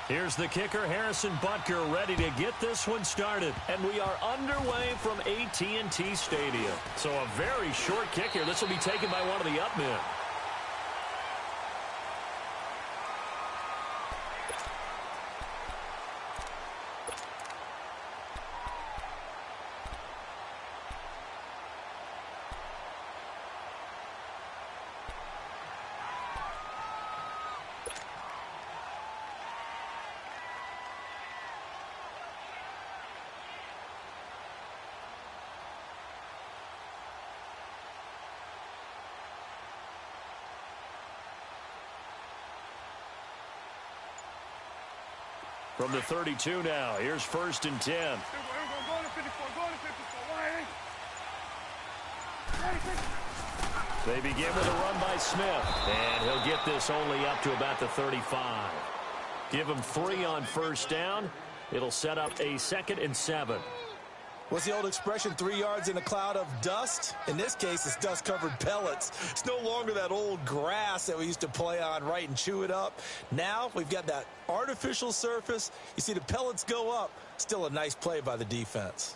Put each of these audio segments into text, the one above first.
Here's the kicker, Harrison Butker, ready to get this one started. And we are underway from AT&T Stadium. So a very short kick here. This will be taken by one of the up men. From the 32 now, here's 1st and 10. They begin with a run by Smith, and he'll get this only up to about the 35. Give him 3 on 1st down. It'll set up a 2nd and 7. What's the old expression, 3 yards in a cloud of dust? In this case, it's dust-covered pellets. It's no longer that old grass that we used to play on, right, and chew it up. Now we've got that artificial surface. You see the pellets go up. Still a nice play by the defense.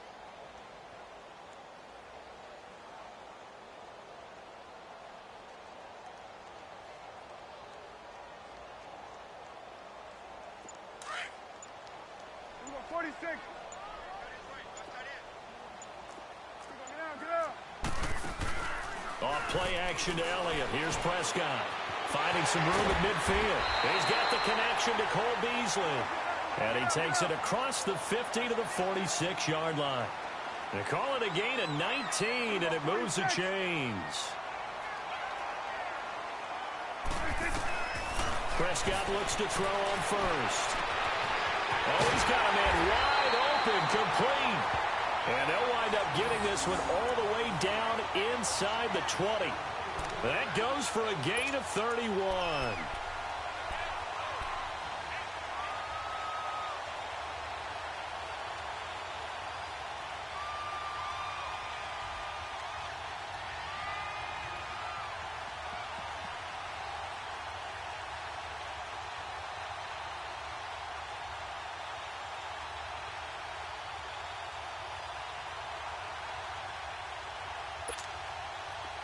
Off play action to Elliott. Here's Prescott. Finding some room at midfield. He's got the connection to Cole Beasley. And he takes it across the 50 to the 46-yard line. They call it a gain of 19, and it moves the chains. Prescott looks to throw on first. Oh, he's got a man wide open, complete. And they'll wind up getting this one all the way down inside the 20. That goes for a gain of 31.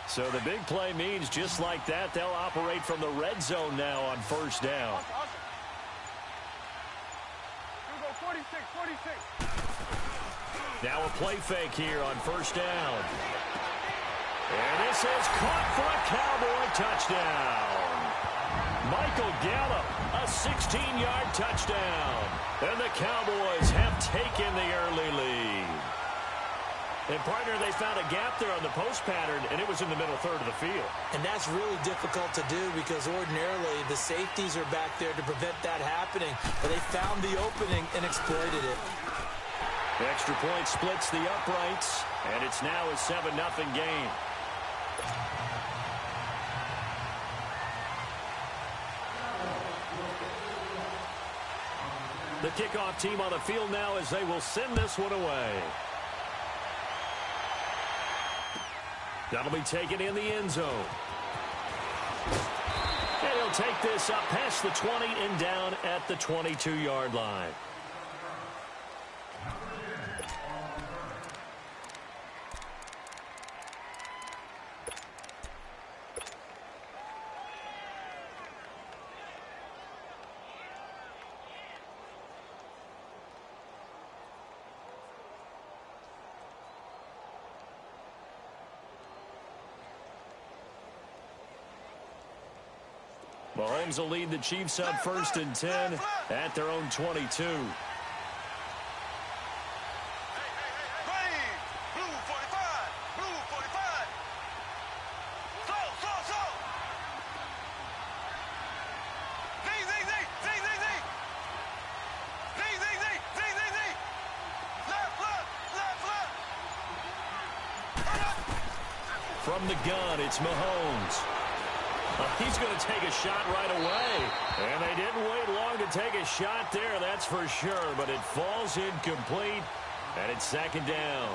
So the big play means just like that, they'll operate from the red zone now on 1st down. Now a play fake here on 1st down. And this is caught for a Cowboy touchdown. Michael Gallup, a 16-yard touchdown. And the Cowboys have taken the early lead. And, partner, they found a gap there on the post pattern, and it was in the middle third of the field. And that's really difficult to do because ordinarily the safeties are back there to prevent that happening. But they found the opening and exploited it. The extra point splits the uprights, and it's now a 7-0 game. The kickoff team on the field now as they will send this one away. That'll be taken in the end zone. And he'll take this up past the 20 and down at the 22-yard line. Mahomes will lead the Chiefs on 1st and 10 at their own 22. From the gun, it's Mahomes. He's going to take a shot right away. And they didn't wait long to take a shot there, that's for sure. But it falls incomplete, and it's 2nd down.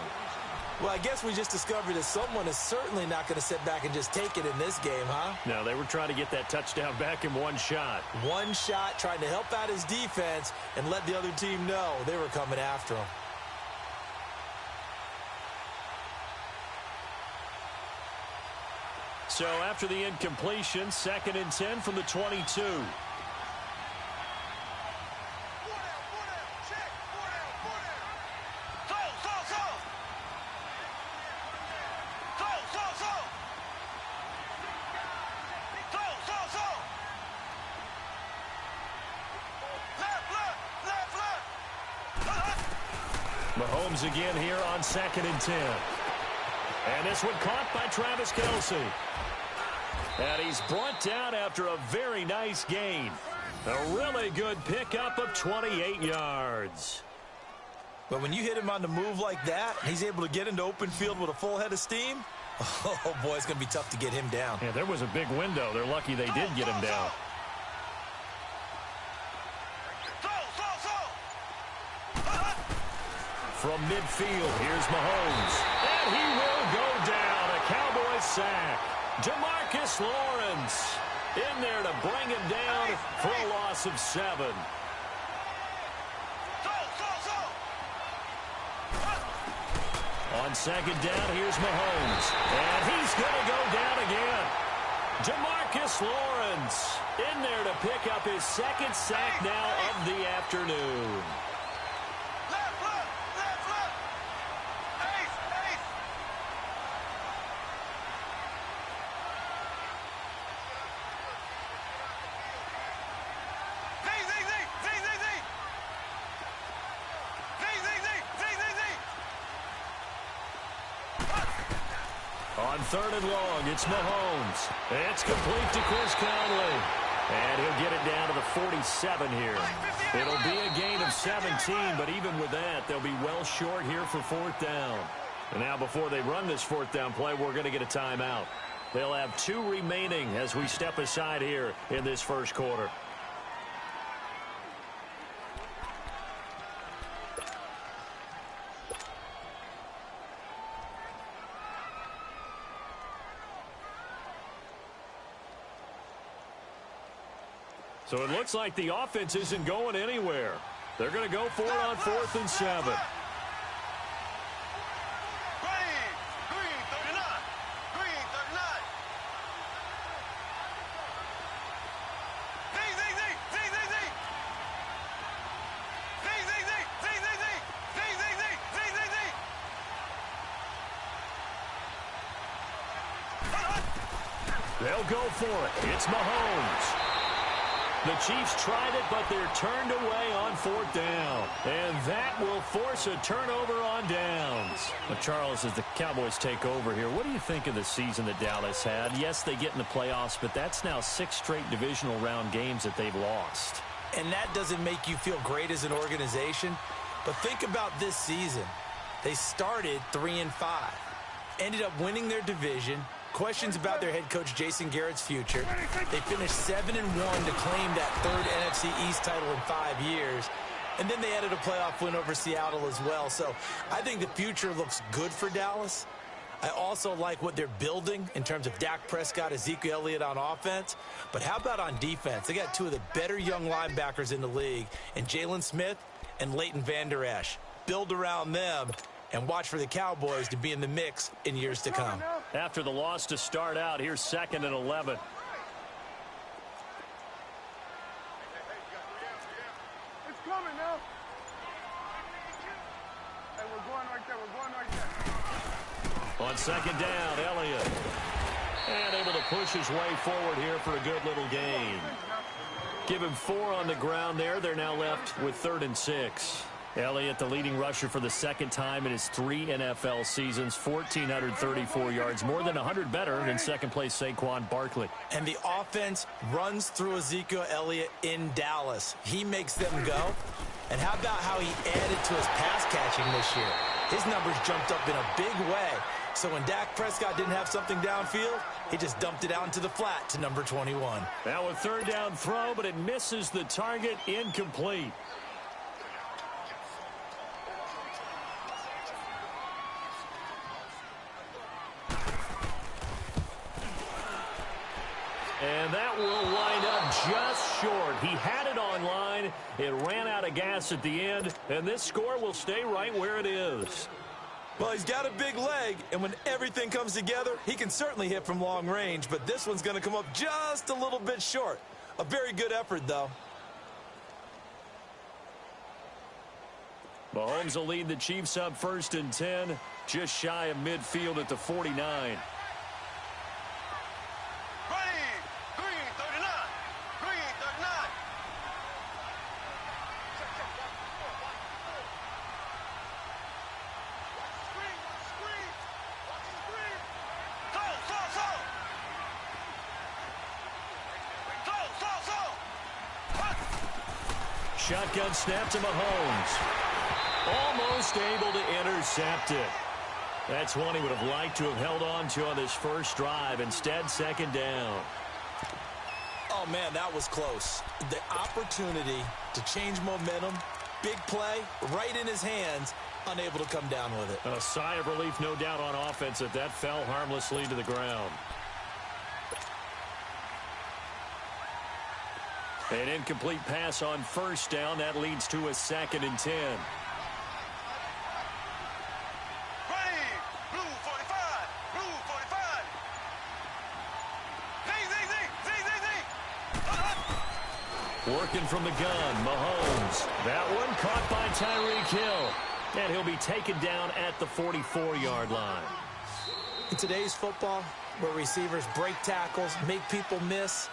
Well, I guess we just discovered that someone is certainly not going to sit back and just take it in this game, huh? No, they were trying to get that touchdown back in one shot. One shot, trying to help out his defense and let the other team know they were coming after him. So after the incompletion, 2nd and 10 from the 22. Mahomes again here on 2nd and 10. And this one caught by Travis Kelce. And he's brought down after a very nice gain. A really good pickup of 28 yards. But when you hit him on the move like that, he's able to get into open field with a full head of steam. Oh, boy, it's going to be tough to get him down. Yeah, there was a big window. They're lucky they did get him down. From midfield, here's Mahomes. And he will go down. A Cowboys sack. Demarcus Lawrence in there to bring him down for a loss of 7. On 2nd down, here's Mahomes. And he's going to go down again. Demarcus Lawrence in there to pick up his 2nd sack now of the afternoon. On 3rd and long, it's Mahomes. It's complete to Chris Conley. And he'll get it down to the 47 here. It'll be a gain of 17, but even with that, they'll be well short here for 4th down. And now before they run this 4th down play, we're going to get a timeout. They'll have 2 remaining as we step aside here in this first quarter. So it looks like the offense isn't going anywhere. They're going to go for it on 4th and 7. Green 39. They'll go for it. It's Mahomes. The Chiefs tried it, but they're turned away on 4th down. And that will force a turnover on downs. Well, Charles, as the Cowboys take over here, what do you think of the season that Dallas had? Yes, they get in the playoffs, but that's now 6 straight divisional round games that they've lost. And that doesn't make you feel great as an organization. But think about this season. They started 3-5, ended up winning their division. Questions about their head coach Jason Garrett's future. They finished 7-1 to claim that 3rd NFC East title in 5 years. And then they added a playoff win over Seattle as well. So I think the future looks good for Dallas. I also like what they're building in terms of Dak Prescott, Ezekiel Elliott on offense. But how about on defense? They got 2 of the better young linebackers in the league, and Jalen Smith and Leighton Vander Esch. Build around them and watch for the Cowboys to be in the mix in years to come. After the loss to start out, here's 2nd and 11. It's coming now. Hey, we're going right there. We're going right there. On 2nd down, Elliott. And able to push his way forward here for a good little gain. Give him 4 on the ground there. They're now left with 3rd and 6. Elliott, the leading rusher for the 2nd time in his 3 NFL seasons, 1,434 yards, more than 100 better than 2nd place Saquon Barkley. And the offense runs through Ezekiel Elliott in Dallas. He makes them go. And how about how he added to his pass catching this year? His numbers jumped up in a big way. So when Dak Prescott didn't have something downfield, he just dumped it out into the flat to number 21. Now a 3rd down throw, but it misses the target, incomplete. And that will wind up just short. He had it on line. It ran out of gas at the end, and this score will stay right where it is. Well, he's got a big leg, and when everything comes together, he can certainly hit from long range, but this one's going to come up just a little bit short. A very good effort, though. Mahomes will lead the Chiefs up 1st and 10, just shy of midfield at the 49. Shotgun snap to Mahomes. Almost able to intercept it. That's one he would have liked to have held on to on this first drive. Instead, 2nd down. Oh, man, that was close. The opportunity to change momentum, big play, right in his hands, unable to come down with it. A sigh of relief, no doubt, on offense that fell harmlessly to the ground. An incomplete pass on 1st down. That leads to a 2nd and 10. Working from the gun, Mahomes. That one caught by Tyreek Hill. And he'll be taken down at the 44-yard line. In today's football, where receivers break tackles, make people miss,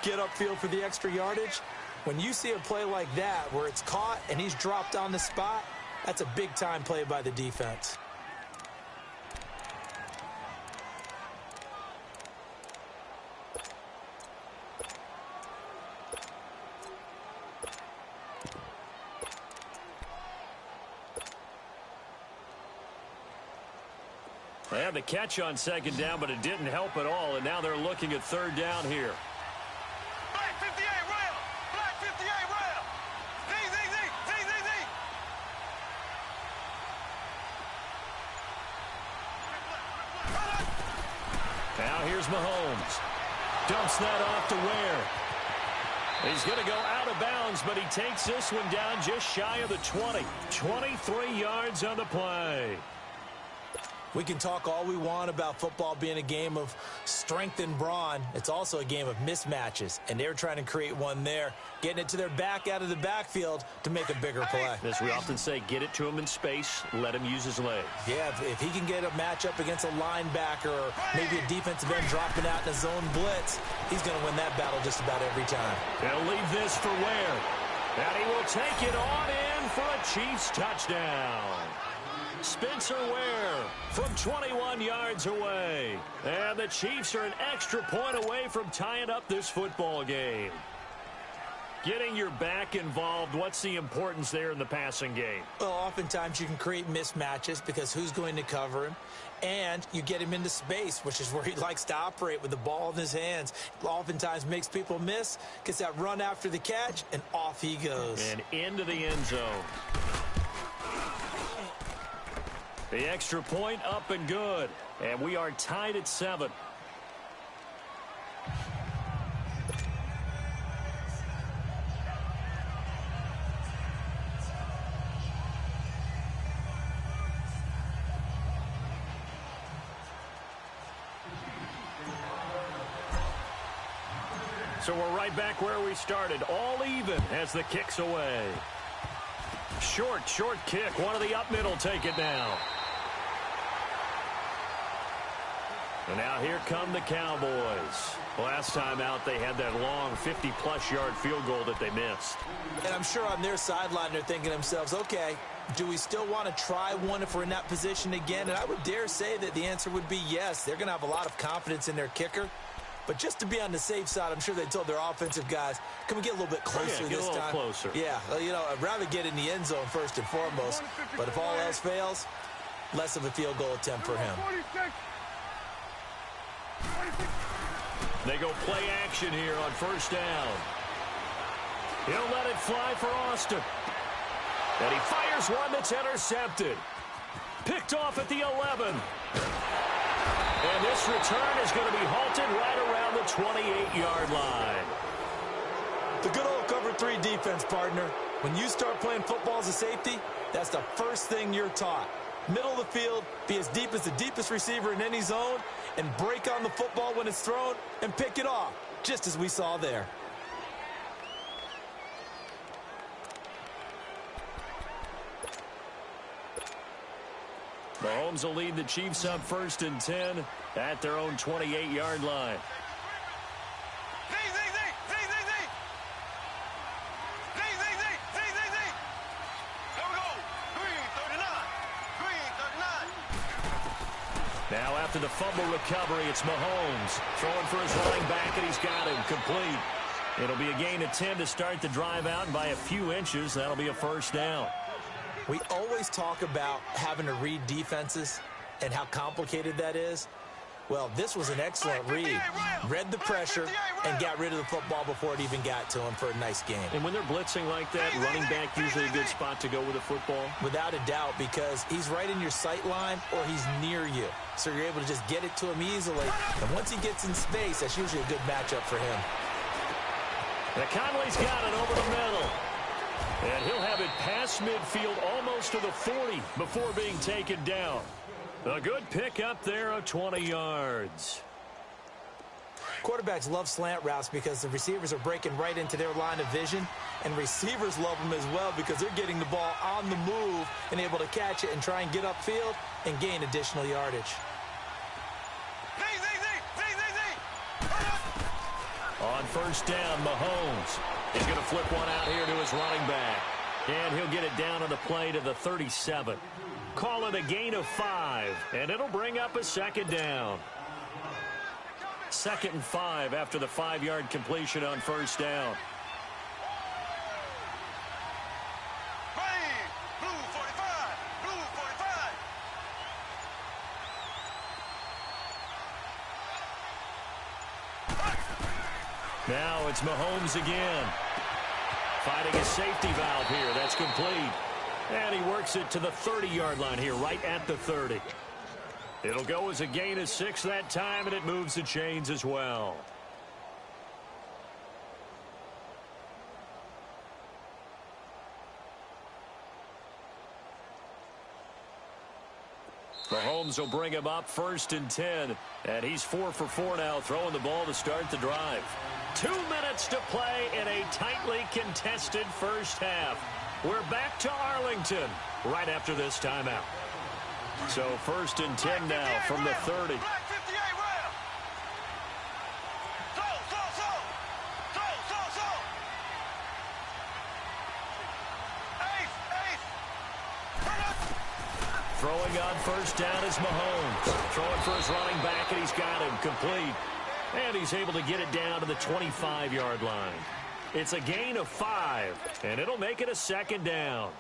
get upfield for the extra yardage, when you see a play like that where it's caught and he's dropped on the spot, that's a big-time play by the defense. They had the catch on 2nd down, but it didn't help at all, and now they're looking at 3rd down here. Black 58 rail! Black 58 rail! Z! Now here's Mahomes. Dumps that off to Ware. He's going to go out of bounds, but he takes this one down just shy of the 20. 23 yards on the play. We can talk all we want about football being a game of strength and brawn. It's also a game of mismatches, and they're trying to create one there, getting it to their back out of the backfield to make a bigger play. As we often say, get it to him in space, let him use his legs. Yeah, if he can get a matchup against a linebacker or maybe a defensive end dropping out in a zone blitz, he's going to win that battle just about every time. They'll leave this for Ware. And he will take it on in for a Chiefs touchdown. Spencer Ware from 21 yards away. And the Chiefs are an extra point away from tying up this football game. Getting your back involved, what's the importance there in the passing game? Well, oftentimes you can create mismatches because who's going to cover him? And you get him into space, which is where he likes to operate with the ball in his hands. Oftentimes makes people miss, gets that run after the catch, and off he goes. And into the end zone. The extra point up and good. And we are tied at 7. So we're right back where we started. All even as the kick's away. Short kick. One of the up middle take it now. And now here come the Cowboys. Last time out, they had that long 50-plus yard field goal that they missed. And I'm sure on their sideline, they're thinking to themselves, okay, do we still want to try one if we're in that position again? And I would dare say that the answer would be yes. They're going to have a lot of confidence in their kicker. But just to be on the safe side, I'm sure they told their offensive guys, can we get a little bit closer this time? Get a little closer. Yeah, you know, I'd rather get in the end zone first and foremost. But if all else fails, less of a field goal attempt for him. They go play action here on 1st down. He'll let it fly for Austin. And he fires one that's intercepted. Picked off at the 11. And this return is going to be halted right around the 28-yard line. The good old cover 3 defense, partner. When you start playing football as a safety, that's the first thing you're taught. Middle of the field, be as deep as the deepest receiver in any zone, and break on the football when it's thrown and pick it off, just as we saw there. Mahomes will lead the Chiefs up 1st and 10 at their own 28-yard line. Now after the fumble recovery, it's Mahomes throwing for his running back, and he's got him complete. It'll be a gain of 10 to start the drive out, and by a few inches, that'll be a 1st down. We always talk about having to read defenses and how complicated that is. Well, this was an excellent read. Read the pressure and got rid of the football before it even got to him for a nice game. And when they're blitzing like that, running back usually a good spot to go with the football? Without a doubt, because he's right in your sight line or he's near you. So you're able to just get it to him easily. And once he gets in space, that's usually a good matchup for him. Now Conley's got it over the middle. And he'll have it past midfield almost to the 40 before being taken down. A good pick up there of 20 yards. Quarterbacks love slant routes because the receivers are breaking right into their line of vision, and receivers love them as well because they're getting the ball on the move and able to catch it and try and get upfield and gain additional yardage. On 1st down, Mahomes. He's going to flip one out here to his running back. And he'll get it down on the play to the 37. Call it a gain of 5, and it'll bring up a 2nd down. 2nd and 5 after the 5-yard completion on 1st down. Now it's Mahomes again. Fighting a safety valve here. That's complete. And he works it to the 30-yard line here, right at the 30. It'll go as a gain of 6 that time, and it moves the chains as well. Mahomes will bring him up 1st and 10. And he's 4 for 4 now, throwing the ball to start the drive. 2 minutes to play in a tightly contested first half. We're back to Arlington right after this timeout. So 1st and 10 now from the 30. Throwing on 1st down is Mahomes. Throwing for his running back, and he's got him complete. And he's able to get it down to the 25-yard line. It's a gain of 5, and it'll make it a 2nd down.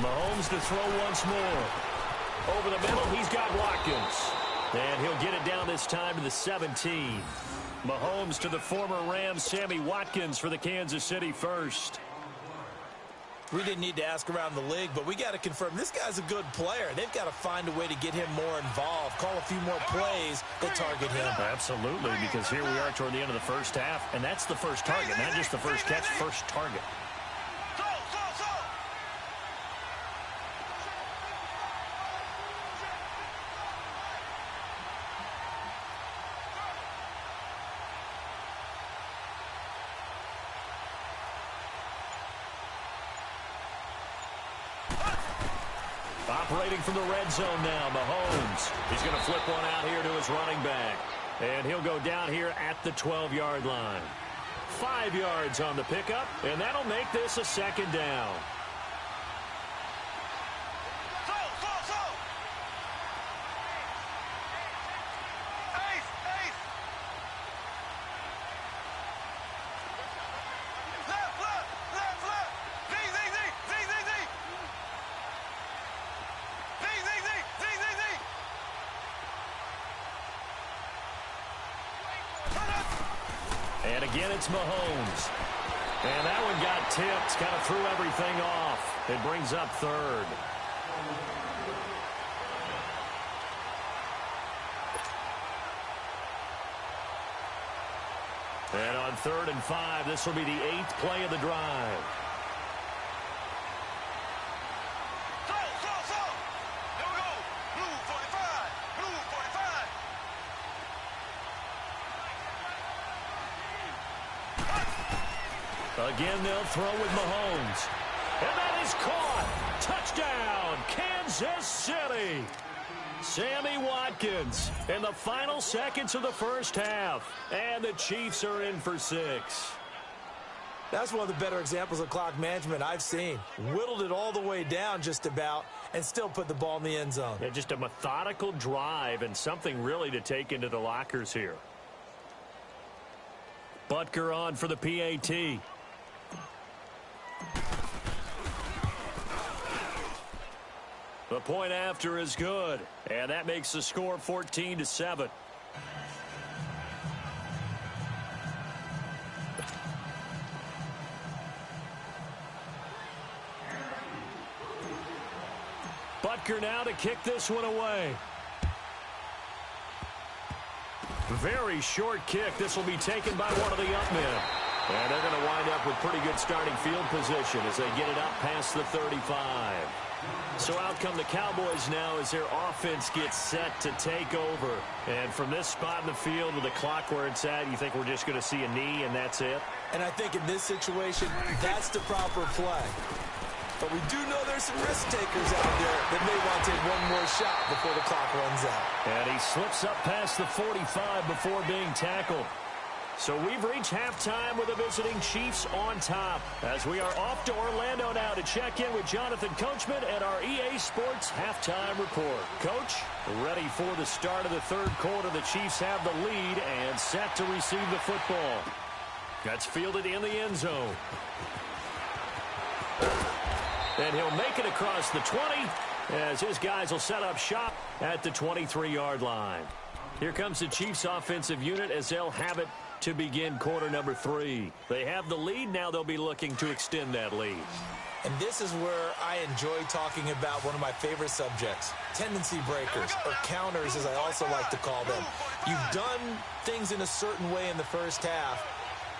Mahomes to throw once more. Over the middle, he's got Watkins. And he'll get it down this time to the 17. Mahomes to the former Rams, Sammy Watkins for the Kansas City first. We didn't need to ask around the league, but we got to confirm this guy's a good player. They've got to find a way to get him more involved, call a few more plays that target him. Absolutely, because here we are toward the end of the first half, and that's the first target, not just the first catch, first target. Operating from the red zone now, Mahomes. He's going to flip one out here to his running back. And he'll go down here at the 12-yard line. 5 yards on the pickup, and that'll make this a 2nd down. And again, it's Mahomes. And that one got tipped, kind of threw everything off. It brings up third. And on 3rd and 5, this will be the 8th play of the drive. Here we go. Blue 45. Blue 45. Again, they'll throw with Mahomes. And that is caught. Touchdown, Kansas City. Sammy Watkins in the final seconds of the first half. And the Chiefs are in for 6. That's one of the better examples of clock management I've seen. Whittled it all the way down just about and still put the ball in the end zone. Yeah, just a methodical drive and something really to take into the lockers here. Butker on for the PAT. The point after is good, and that makes the score 14-7. Butker now to kick this one away. Very short kick. This will be taken by one of the up men. And they're going to wind up with pretty good starting field position as they get it up past the 35. So out come the Cowboys now as their offense gets set to take over. And from this spot in the field with the clock where it's at, you think we're just going to see a knee and that's it? And I think in this situation, that's the proper play. But we do know there's some risk takers out there that may want to take one more shot before the clock runs out. And he slips up past the 45 before being tackled. So we've reached halftime with the visiting Chiefs on top as we are off to Orlando now to check in with Jonathan Coachman at our EA Sports Halftime Report. Coach, ready for the start of the third quarter. The Chiefs have the lead and set to receive the football. That's fielded in the end zone. And he'll make it across the 20 as his guys will set up shop at the 23-yard line. Here comes the Chiefs offensive unit as they'll have it to begin quarter number 3. They have the lead. Now they'll be looking to extend that lead. And this is where I enjoy talking about one of my favorite subjects, tendency breakers, or counters as I also like to call them. You've done things in a certain way in the first half,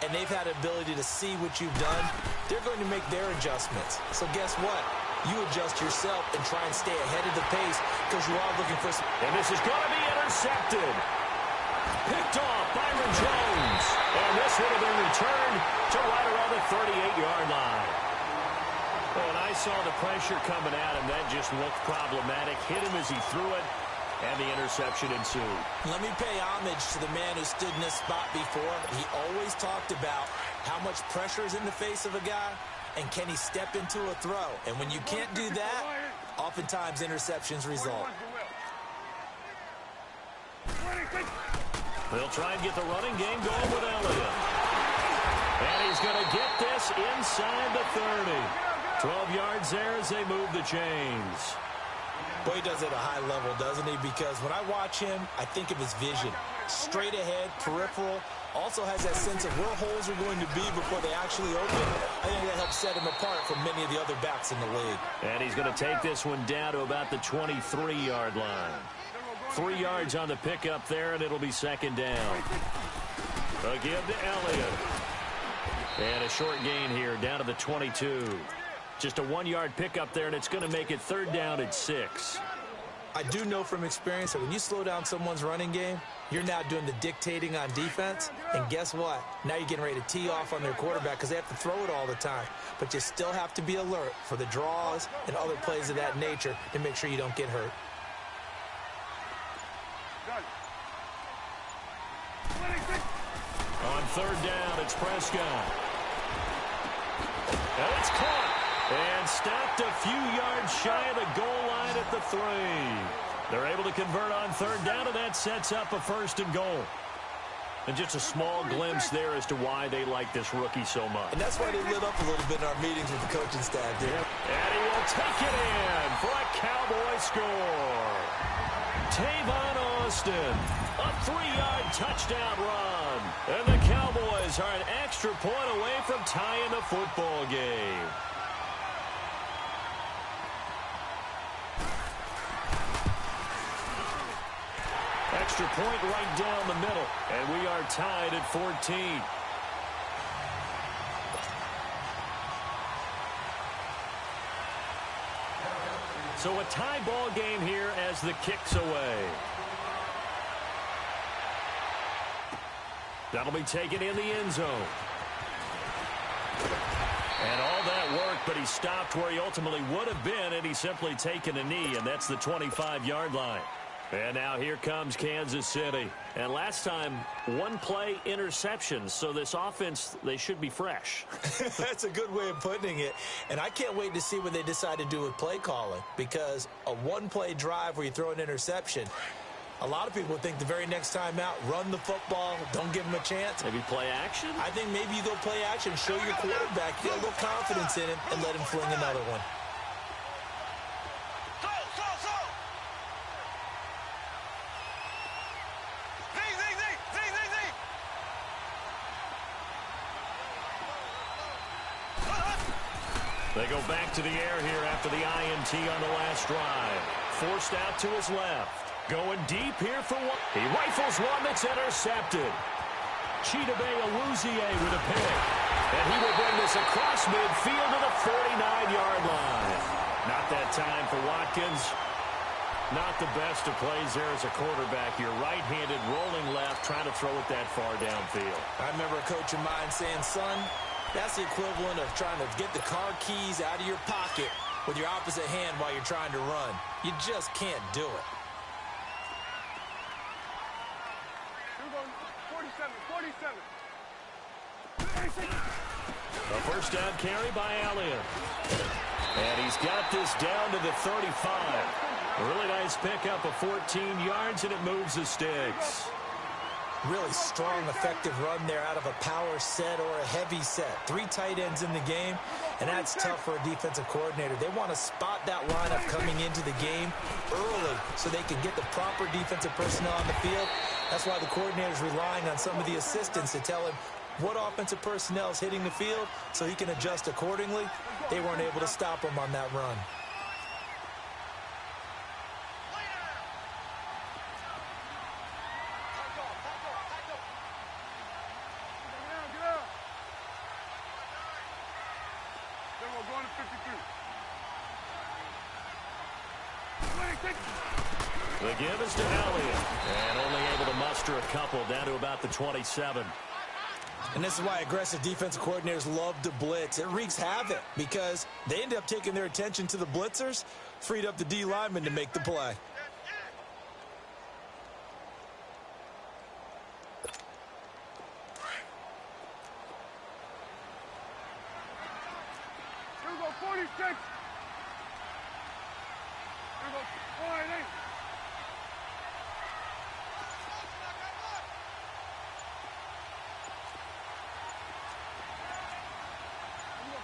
and they've had the ability to see what you've done. They're going to make their adjustments. So guess what? You adjust yourself and try and stay ahead of the pace because you are looking for some. And this is going to be intercepted. Picked off Byron Jones. And this would have been returned to right around the 38-yard line. And I saw the pressure coming at him. That just looked problematic. Hit him as he threw it, and the interception ensued. Let me pay homage to the man who stood in this spot before. He always talked about how much pressure is in the face of a guy, and can he step into a throw. And when you can't do that, oftentimes interceptions result. They'll try and get the running game going with Elliott. And he's going to get this inside the 30. 12 yards there as they move the chains. Boy, he does it at a high level, doesn't he? Because when I watch him, I think of his vision. Straight ahead, peripheral. Also has that sense of where holes are going to be before they actually open. I think that helps set him apart from many of the other backs in the league. And he's going to take this one down to about the 23-yard line. 3 yards on the pickup there, and it'll be second down. Again to Elliott. And a short gain here down to the 22. Just a 1-yard pickup there, and it's going to make it third down at 6. I do know from experience that when you slow down someone's running game, you're now doing the dictating on defense. And guess what? Now you're getting ready to tee off on their quarterback because they have to throw it all the time. But you still have to be alert for the draws and other plays of that nature to make sure you don't get hurt. On third down, it's Prescott. And it's caught. And stopped a few yards shy of the goal line at the 3. They're able to convert on third down, and that sets up a first and goal. And just a small glimpse there as to why they like this rookie so much. And that's why they lit up a little bit in our meetings with the coaching staff, dude. And he will take it in for a Cowboys score. Tavon Austin, a 3-yard touchdown run. And the Cowboys are an extra point away from tying the football game. Extra point right down the middle, and we are tied at 14. So a tie ball game here as the kick's away. That'll be taken in the end zone. And all that work, but he stopped where he ultimately would have been, and he's simply taken a knee, and that's the 25-yard line. And now here comes Kansas City. And last time, one play interceptions. So this offense, they should be fresh. That's a good way of putting it. And I can't wait to see what they decide to do with play calling. Because a one-play drive where you throw an interception, a lot of people think the very next time out, run the football, don't give them a chance. Maybe play action? I think maybe you go play action, show your quarterback, get a little confidence in him, and let him fling another one. They go back to the air here after the INT on the last drive. Forced out to his left. Going deep here for one. He rifles one that's intercepted. Chidobe Awuzie with a pick. And he will bring this across midfield to the 49-yard line. Not that time for Watkins. Not the best of plays there as a quarterback. You're right-handed, rolling left, trying to throw it that far downfield. I remember a coach of mine saying, son, that's the equivalent of trying to get the car keys out of your pocket with your opposite hand while you're trying to run. You just can't do it. 47. A first down carry by Elliott. And he's got this down to the 35. A really nice pickup of 14 yards, and it moves the sticks. Really strong, effective run there out of a power set or a heavy set. 3 tight ends in the game, and that's tough for a defensive coordinator. They want to spot that lineup coming into the game early so they can get the proper defensive personnel on the field. That's why the coordinator is relying on some of the assistants to tell him what offensive personnel is hitting the field so he can adjust accordingly. They weren't able to stop him on that run. The give is to Elliott, and only able to muster a couple down to about the 27. And this is why aggressive defensive coordinators love to blitz. It wreaks havoc because they end up taking their attention to the blitzers, freed up the D lineman to make the play. Here we go, 46. Here we go, 48.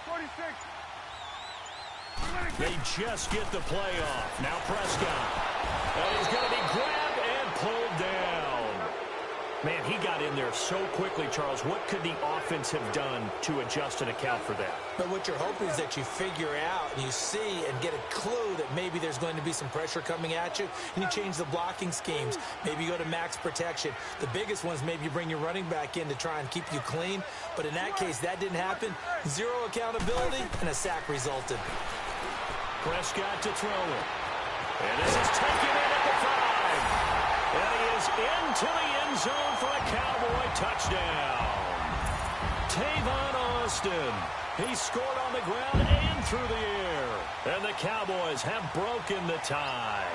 46. They just get the play off. Now Prescott. And he's going to be grabbed and pulled down. Man, he got in there so quickly, Charles. What could the offense have done to adjust and account for that? But what you're hoping is that you figure out and you see and get a clue that maybe there's going to be some pressure coming at you, and you change the blocking schemes. Maybe you go to max protection. The biggest one is maybe you bring your running back in to try and keep you clean. But in that case, that didn't happen. Zero accountability, and a sack resulted. Prescott to throw it. And this is taken in at the 5. And he is into the end zone for a Cowboy touchdown. Tavon Austin. He scored on the ground and through the air. And the Cowboys have broken the tie.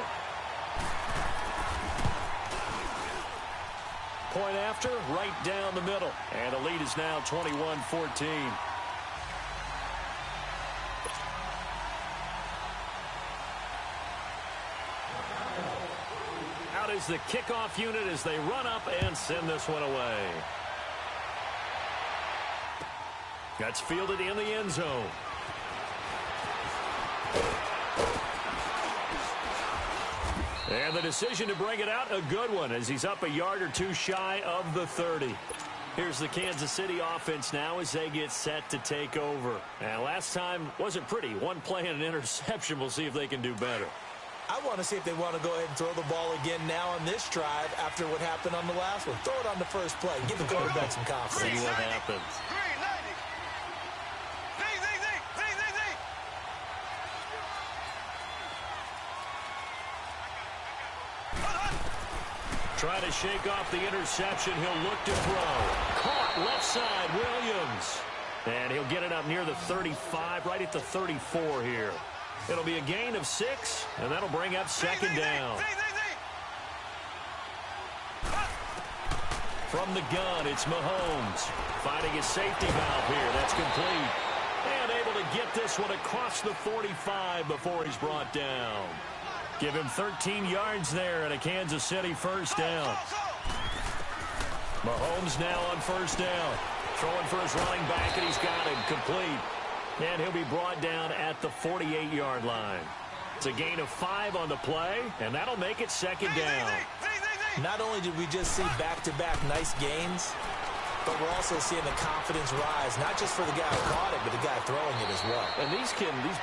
Point after, right down the middle. And the lead is now 21-14. Out is the kickoff unit as they run up and send this one away. That's fielded in the end zone. And the decision to bring it out, a good one, as he's up a yard or two shy of the 30. Here's the Kansas City offense now as they get set to take over. And last time wasn't pretty. One play and an interception. We'll see if they can do better. I want to see if they want to go ahead and throw the ball again now on this drive after what happened on the last one. Throw it on the first play. Give the quarterback some confidence. See what happens. Try to shake off the interception. He'll look to throw. Caught left side, Williams. And he'll get it up near the 35, right at the 34 here. It'll be a gain of 6, and that'll bring up second down. From the gun, it's Mahomes. Finding his safety valve here. That's complete. And able to get this one across the 45 before he's brought down. Give him 13 yards there and a Kansas City first down. Mahomes now on first down. Throwing for his running back, and he's got him complete. And he'll be brought down at the 48-yard line. It's a gain of 5 on the play, and that'll make it second down. Not only did we just see back-to-back nice gains, but we're also seeing the confidence rise, not just for the guy who caught it, but the guy throwing it as well. And these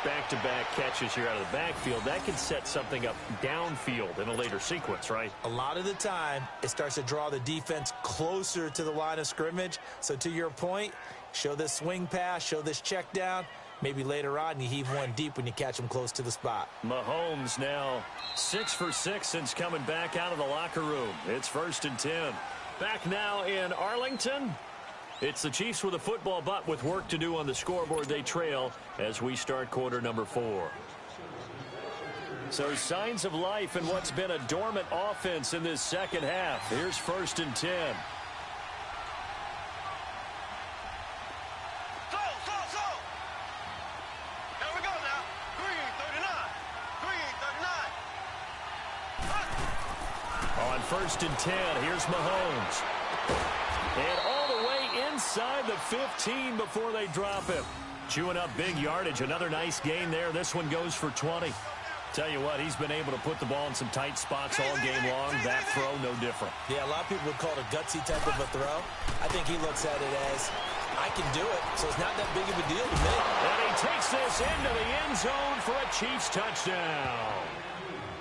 back-to-back catches here out of the backfield, that can set something up downfield in a later sequence, right? A lot of the time, it starts to draw the defense closer to the line of scrimmage. So to your point, show this swing pass, show this check down. Maybe later on you heave one deep when you catch him close to the spot. Mahomes now 6 for 6 since coming back out of the locker room. It's 1st and 10. Back now in Arlington. It's the Chiefs with a football, but with work to do on the scoreboard. They trail as we start quarter number 4. So signs of life in what's been a dormant offense in this second half. Here's 1st and 10. On 1st and 10, here's Mahomes. And all the way inside the 15 before they drop him. Chewing up big yardage. Another nice gain there. This one goes for 20. Tell you what, he's been able to put the ball in some tight spots all game long. That throw, no different. Yeah, a lot of people would call it a gutsy type of a throw. I think he looks at it as, I can do it, so it's not that big of a deal to me. And he takes this into the end zone for a Chiefs touchdown.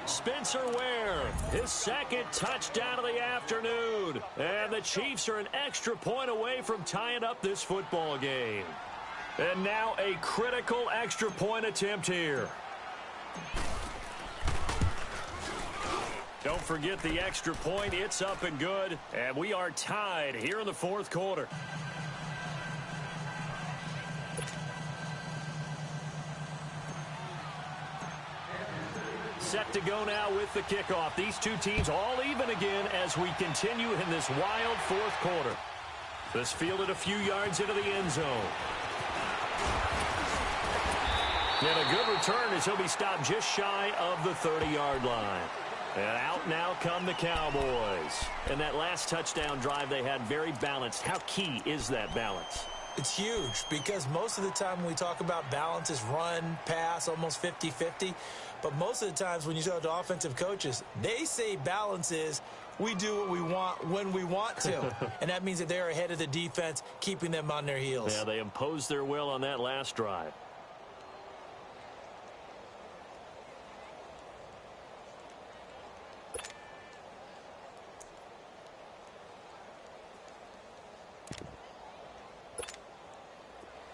Spencer Ware, his second touchdown of the afternoon. And the Chiefs are an extra point away from tying up this football game. And now a critical extra point attempt here. Don't forget the extra point. It's up and good. And we are tied here in the 4th quarter. Set to go now with the kickoff. These two teams all even again as we continue in this wild 4th quarter. This fielded a few yards into the end zone. And a good return as he'll be stopped just shy of the 30-yard line. And out now come the Cowboys. And that last touchdown drive they had very balanced. How key is that balance? It's huge because most of the time when we talk about balance is run, pass, almost 50-50. But most of the times when you talk to offensive coaches, they say balance is we do what we want when we want to. And that means that they're ahead of the defense, keeping them on their heels. Yeah, they imposed their will on that last drive.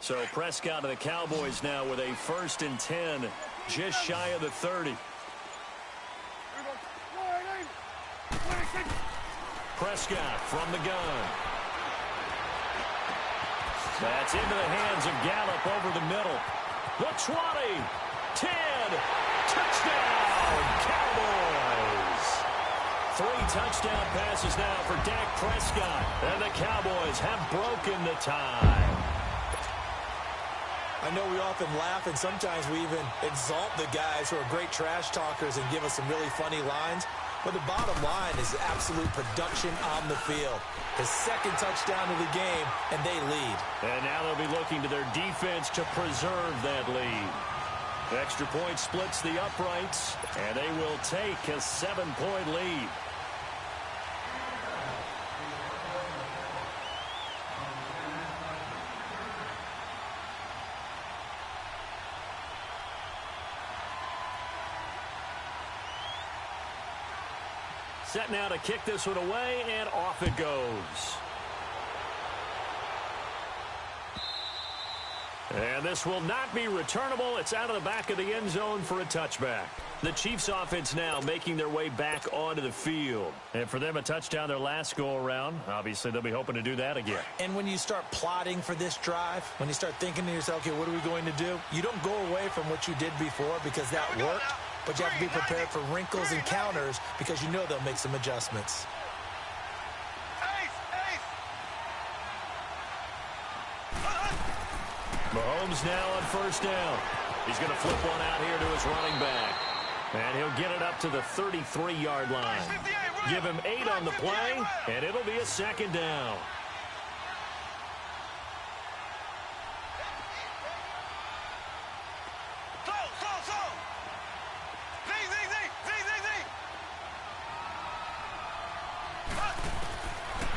So Prescott of the Cowboys now with a 1st and 10, just shy of the 30. Prescott from the gun. That's into the hands of Gallup over the middle. The 20, 10, touchdown, Cowboys. 3 touchdown passes now for Dak Prescott. And the Cowboys have broken the tie. I know we often laugh, and sometimes we even exalt the guys who are great trash talkers and give us some really funny lines. But the bottom line is absolute production on the field. His 2nd touchdown of the game, and they lead. And now they'll be looking to their defense to preserve that lead. Extra point splits the uprights, and they will take a 7-point lead. Set now to kick this one away, and off it goes. And this will not be returnable. It's out of the back of the end zone for a touchback. The Chiefs offense now making their way back onto the field. And for them, a touchdown their last go-around. Obviously, they'll be hoping to do that again. And when you start plotting for this drive, when you start thinking to yourself, okay, what are we going to do? You don't go away from what you did before because that worked. But you have to be prepared for wrinkles and counters because you know they'll make some adjustments. Mahomes now on first down. He's going to flip one out here to his running back. And he'll get it up to the 33-yard line. Give him 8 on the play, and it'll be a second down.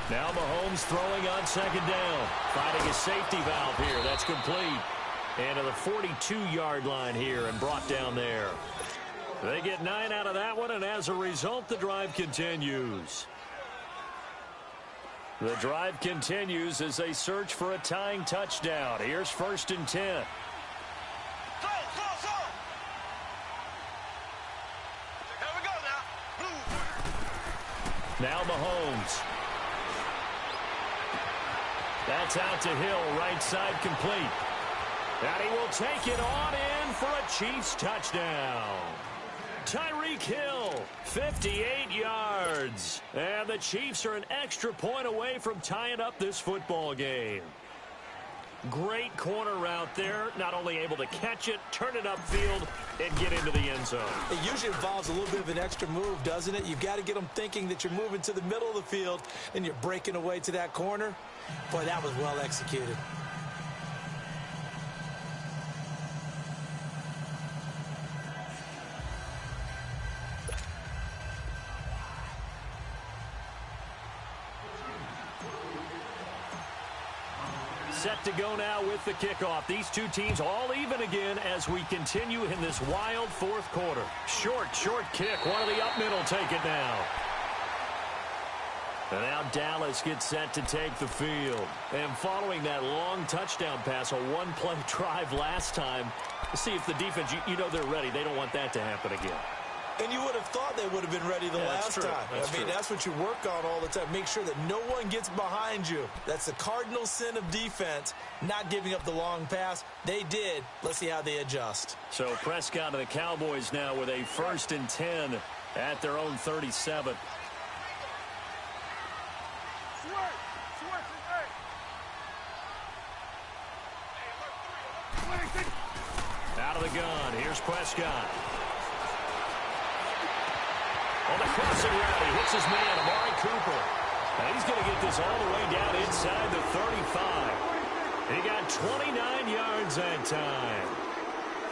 Now Mahomes throwing on second down. Finding a safety valve here. That's complete. And to the 42-yard line here and brought down there. They get 9 out of that one, and as a result, the drive continues. The drive continues as they search for a tying touchdown. Here's 1st and 10. Now Mahomes. That's out to Hill, right side complete. And he will take it on in for a Chiefs touchdown. Tyreek Hill, 58 yards. And the Chiefs are an extra point away from tying up this football game. Great corner route there. Not only able to catch it, turn it upfield, and get into the end zone. It usually involves a little bit of an extra move, doesn't it? You've got to get them thinking that you're moving to the middle of the field and you're breaking away to that corner. Boy, that was well executed. Set to go now with the kickoff. These two teams all even again as we continue in this wild fourth quarter. Short kick. One of the up middle take it now. And now Dallas gets set to take the field. And following that long touchdown pass, a one-play drive last time, see if the defense, you know they're ready. They don't want that to happen again. And you would have thought they would have been ready the last time. I mean, that's what you work on all the time. Make sure that no one gets behind you. That's the cardinal sin of defense, not giving up the long pass. They did. Let's see how they adjust. So Prescott and the Cowboys now with a 1st and 10 at their own 37. Out of the gun. Here's Prescott. On the crossing route, he hits his man, Amari Cooper. And he's going to get this all the way down inside the 35. He got 29 yards that time.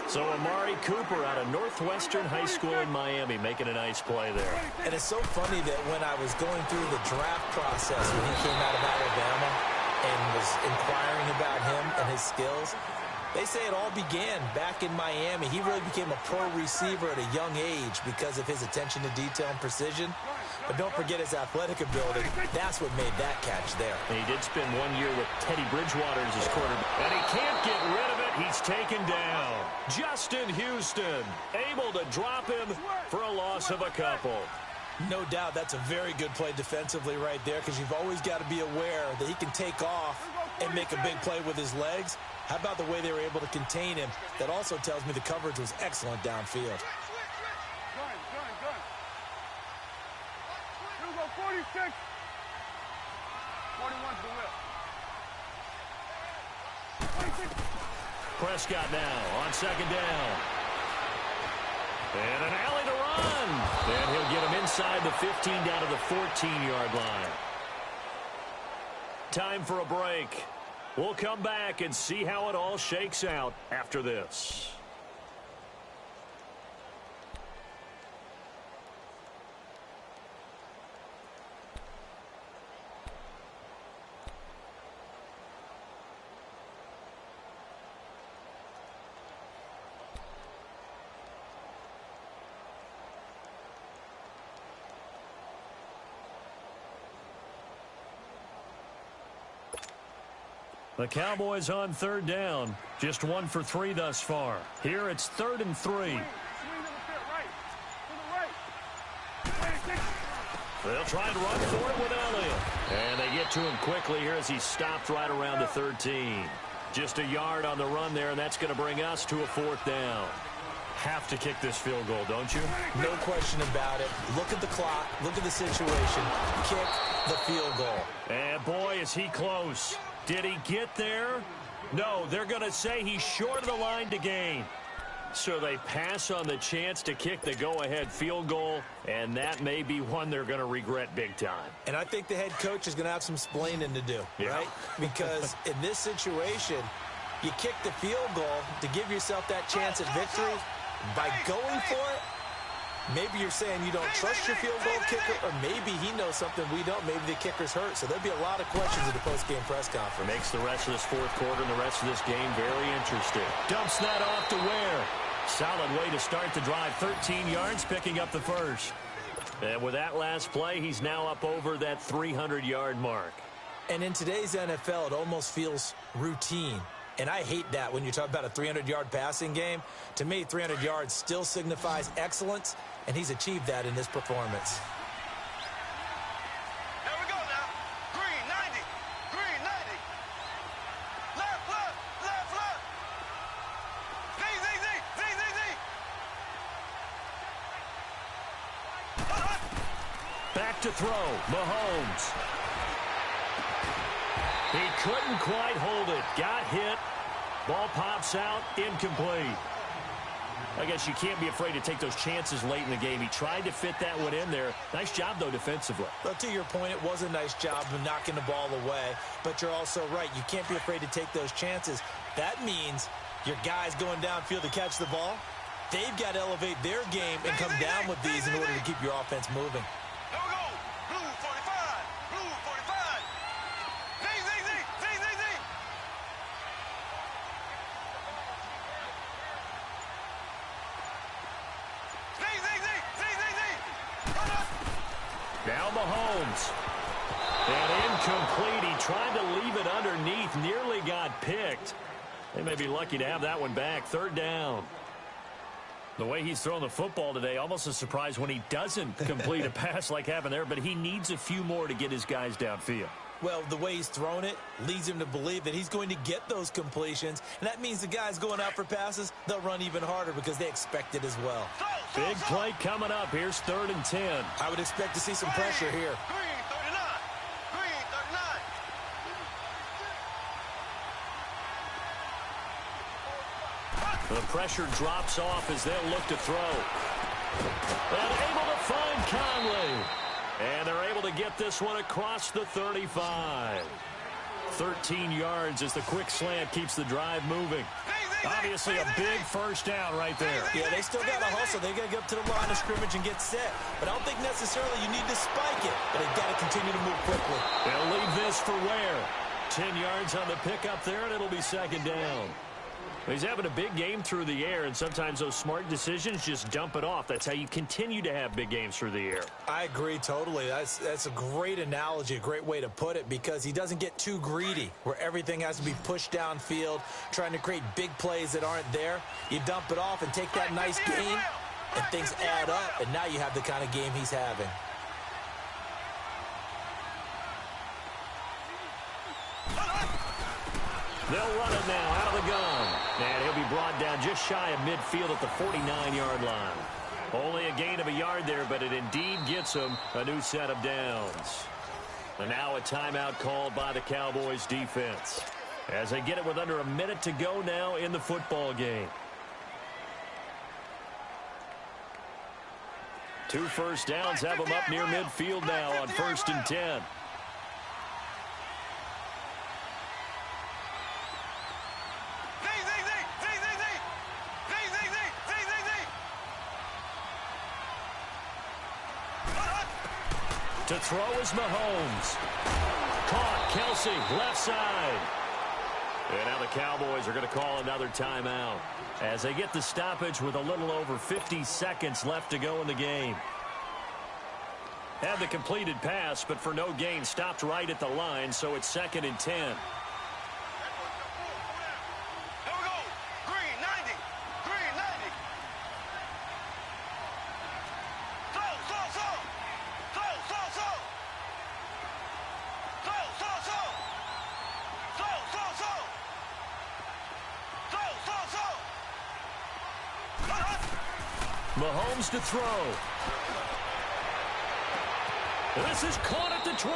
So Amari Cooper out of Northwestern High School in Miami making a nice play there. And it's so funny that when I was going through the draft process when he came out of Alabama and was inquiring about him and his skills, they say it all began back in Miami. He really became a pro receiver at a young age because of his attention to detail and precision. But don't forget his athletic ability. That's what made that catch there. And he did spend 1 year with Teddy Bridgewater as his quarterback. And he can't get rid of it. He's taken down. Justin Houston able to drop him for a loss of a couple. No doubt that's a very good play defensively right there because you've always got to be aware that he can take off and make a big play with his legs. How about the way they were able to contain him? That also tells me the coverage was excellent downfield. Here we go, 46. 41's the whip. 26. Prescott now on second down. And an alley to run. And he'll get him inside the 15 down to the 14-yard line. Time for a break. We'll come back and see how it all shakes out after this. The Cowboys on third down. Just 1 for 3 thus far. Here it's 3rd and 3. They'll try and run for it with Elliott. And they get to him quickly here as he stopped right around the 13. Just a yard on the run there, and that's going to bring us to a 4th down. Have to kick this field goal, don't you? No question about it. Look at the clock. Look at the situation. Kick the field goal. And boy, is he close. Did he get there? No, they're going to say he's short of the line to gain. So they pass on the chance to kick the go-ahead field goal, and that may be one they're going to regret big time. And I think the head coach is going to have some splaining to do, right? Because in this situation, you kick the field goal to give yourself that chance at victory. By going for it, maybe you're saying you don't trust your field goal kicker, or maybe he knows something we don't. Maybe the kicker's hurt. So there'll be a lot of questions at the post-game press conference. Makes the rest of this 4th quarter and the rest of this game very interesting. Dumps that off to Ware. Solid way to start the drive. 13 yards, picking up the first. And with that last play, he's now up over that 300-yard mark. And in today's NFL, it almost feels routine. And I hate that when you talk about a 300-yard passing game. To me, 300 yards still signifies excellence, and he's achieved that in this performance. There we go now. Green 90. Green 90. Left, left, left, left. Z, Z, Z, Z, Z, Z. Back to throw. Mahomes. He couldn't quite hold it. Got hit. Ball pops out. Incomplete. I guess you can't be afraid to take those chances late in the game. He tried to fit that one in there. Nice job, though, defensively. Well, to your point, it was a nice job of knocking the ball away. But you're also right. You can't be afraid to take those chances. That means your guys going downfield to catch the ball, they've got to elevate their game and come down with these in order to keep your offense moving. There we go. Blue 45. Blue 45. Z, Z, Z, Z, Z, Z. Z, Z, Z, Z, Z, Z. Now Mahomes. And incomplete. He tried to leave it underneath. Nearly got picked. They may be lucky to have that one back. 3rd down. The way he's thrown the football today, almost a surprise when he doesn't complete a pass like happened there, but he needs a few more to get his guys downfield. Well, the way he's thrown it leads him to believe that he's going to get those completions, and that means the guys going out for passes, they'll run even harder because they expect it as well. Big play coming up. Here's 3rd and 10. I would expect to see some pressure here. Green 39. Green 39. The pressure drops off as they'll look to throw. And able to find Conley. And they're able to get this one across the 35. 13 yards as the quick slant keeps the drive moving. Obviously a big first down right there. Yeah, they still got to hustle. They got to get up to the line of scrimmage and get set. But I don't think necessarily you need to spike it. But they've got to continue to move quickly. They'll leave this for Ware. 10 yards on the pickup there, and it'll be 2nd down. He's having a big game through the air, and sometimes those smart decisions just dump it off. That's how you continue to have big games through the air. I agree totally. That's a great analogy, a great way to put it, because he doesn't get too greedy where everything has to be pushed downfield, trying to create big plays that aren't there. You dump it off and take that nice gain, and things add up, and now you have the kind of game he's having. They'll run it now out of the gun. And he'll be brought down just shy of midfield at the 49-yard line. Only a gain of a yard there, but it indeed gets him a new set of downs. And now a timeout called by the Cowboys defense as they get it with under a minute to go now in the football game. 2 first downs have them up near midfield now on 1st and 10. To throw is Mahomes. Caught. Kelsey, left side. And now the Cowboys are going to call another timeout as they get the stoppage with a little over 50 seconds left to go in the game. Had the completed pass, but for no gain, stopped right at the line, so it's 2nd and 10. Mahomes to throw. This is caught at the 20.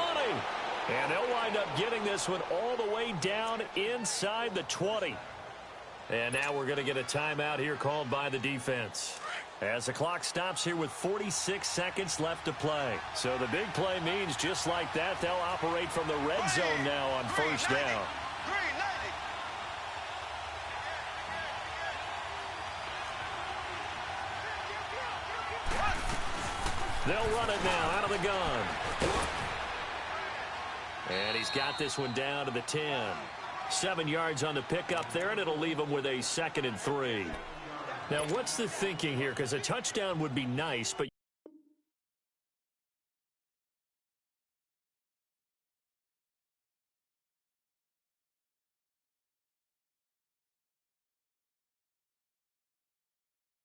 And they'll wind up getting this one all the way down inside the 20. And now we're going to get a timeout here called by the defense, as the clock stops here with 46 seconds left to play. So the big play means just like that, they'll operate from the red zone now on first down. They'll run it now out of the gun. And he's got this one down to the 10. 7 yards on the pickup there, and it'll leave him with a 2nd and 3. Now, what's the thinking here? Because a touchdown would be nice, but